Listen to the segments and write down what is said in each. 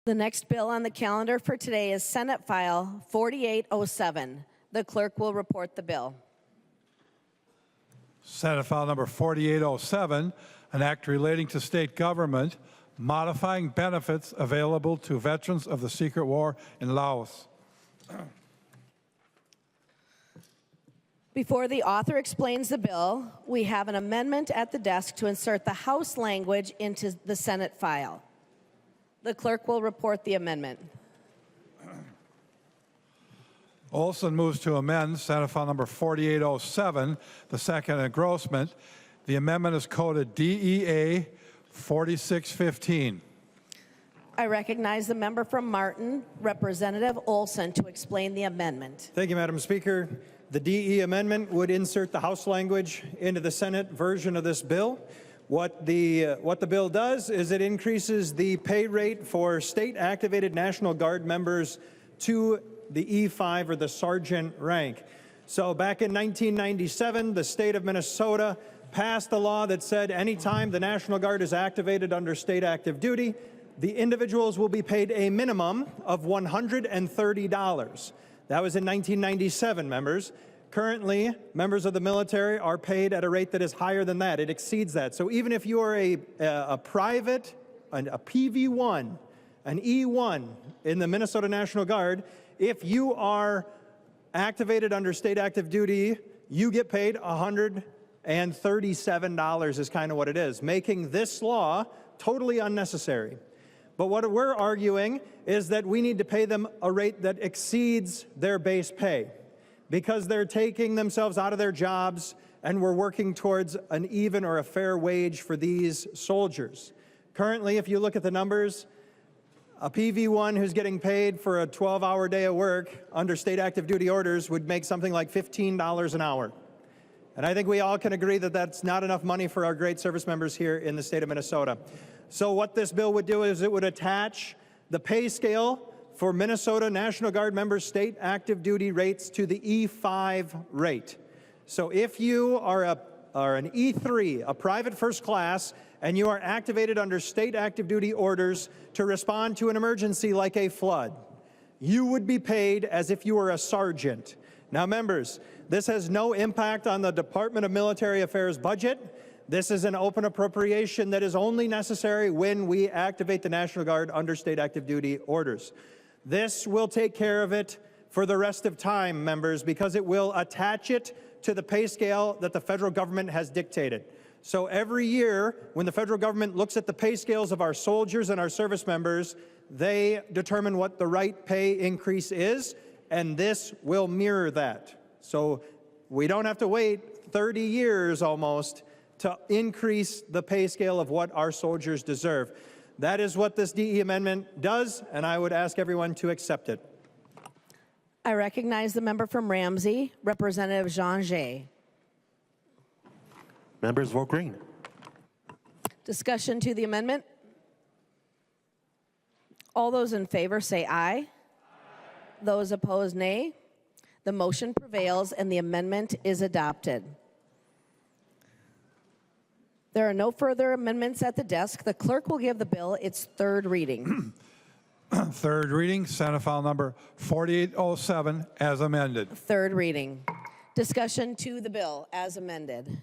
The next bill on the calendar for today is Senate File 4807. The clerk will report the bill. Senate File number 4807, an act relating to state government, modifying benefits available to veterans of the Secret War in Laos. Before the author explains the bill, we have an amendment at the desk to insert the House language into the Senate file. The clerk will report the amendment. Olson moves to amend Senate File number 4807, the second engrossment. The amendment is coded DEA 4615. I recognize the member from Martin, Representative Olson, to explain the amendment. Thank you, Madam Speaker. The DE amendment would insert the House language into the Senate version of this bill. What the bill does is it increases the pay rate for state-activated National Guard members to the E5 or the sergeant rank. So back in 1997, the state of Minnesota passed a law that said anytime the National Guard is activated under state active duty, the individuals will be paid a minimum of $130. That was in 1997, members. Currently, members of the military are paid at a rate that is higher than that. It exceeds that. So even if you are a private, a PV1, an E1 in the Minnesota National Guard, if you are activated under state active duty, you get paid $137 is kind of what it is, making this law totally unnecessary. But what we're arguing is that we need to pay them a rate that exceeds their base pay because they're taking themselves out of their jobs and we're working towards an even or a fair wage for these soldiers. Currently, if you look at the numbers, a PV1 who's getting paid for a 12-hour day of work under state active duty orders would make something like $15 an hour. And I think we all can agree that that's not enough money for our great service members here in the state of Minnesota. So what this bill would do is it would attach the pay scale for Minnesota National Guard members' state active duty rates to the E5 rate. So if you are an E3, a private first class, and you are activated under state active duty orders to respond to an emergency like a flood, you would be paid as if you were a sergeant. Now, members, this has no impact on the Department of Military Affairs budget. This is an open appropriation that is only necessary when we activate the National Guard under state active duty orders. This will take care of it for the rest of time, members, because it will attach it to the pay scale that the federal government has dictated. So every year, when the federal government looks at the pay scales of our soldiers and our service members, they determine what the right pay increase is, and this will mirror that. So we don't have to wait 30 years almost to increase the pay scale of what our soldiers deserve. That is what this DE amendment does, and I would ask everyone to accept it. I recognize the member from Ramsey, Representative Jean Jay. Members vote green. Discussion to the amendment. All those in favor say aye. Aye. Those opposed, nay. The motion prevails and the amendment is adopted. There are no further amendments at the desk. The clerk will give the bill its third reading. Third reading, Senate File number 4807, as amended. Third reading. Discussion to the bill as amended.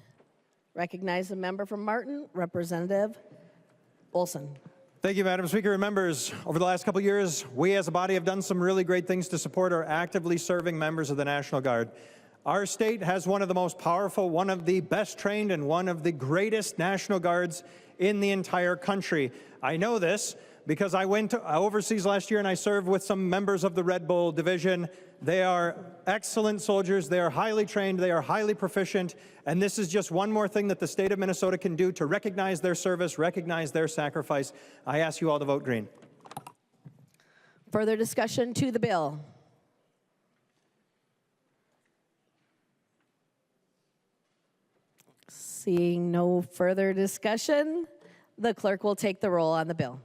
Recognize the member from Martin, Representative Olson. Thank you, Madam Speaker and members. Over the last couple of years, we as a body have done some really great things to support our actively serving members of the National Guard. Our state has one of the most powerful, one of the best trained, and one of the greatest National Guards in the entire country. I know this because I went overseas last year and I served with some members of the Red Bull Division. They are excellent soldiers, they are highly trained, they are highly proficient, and this is just one more thing that the state of Minnesota can do to recognize their service, recognize their sacrifice. I ask you all to vote green. Further discussion to the bill. Seeing no further discussion, the clerk will take the roll on the bill.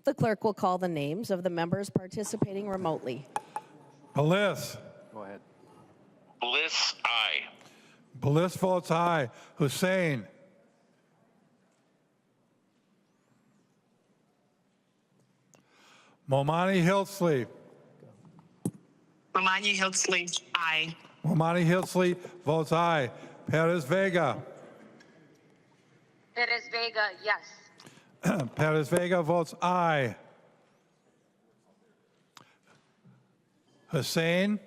The clerk will call the names of the members participating remotely. Bliss. Go ahead. Bliss, aye. Bliss votes aye. Hussein. Momani Hilsley. Momani Hilsley, aye. Momani Hilsley votes aye. Perez Vega. Perez Vega, yes. Perez Vega votes aye. Hussein.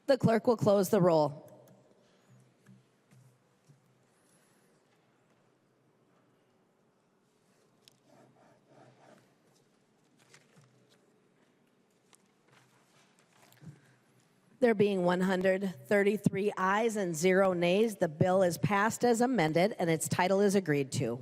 The clerk will close the roll. There being 133 ayes and 0 nays, the bill is passed as amended and its title is agreed to.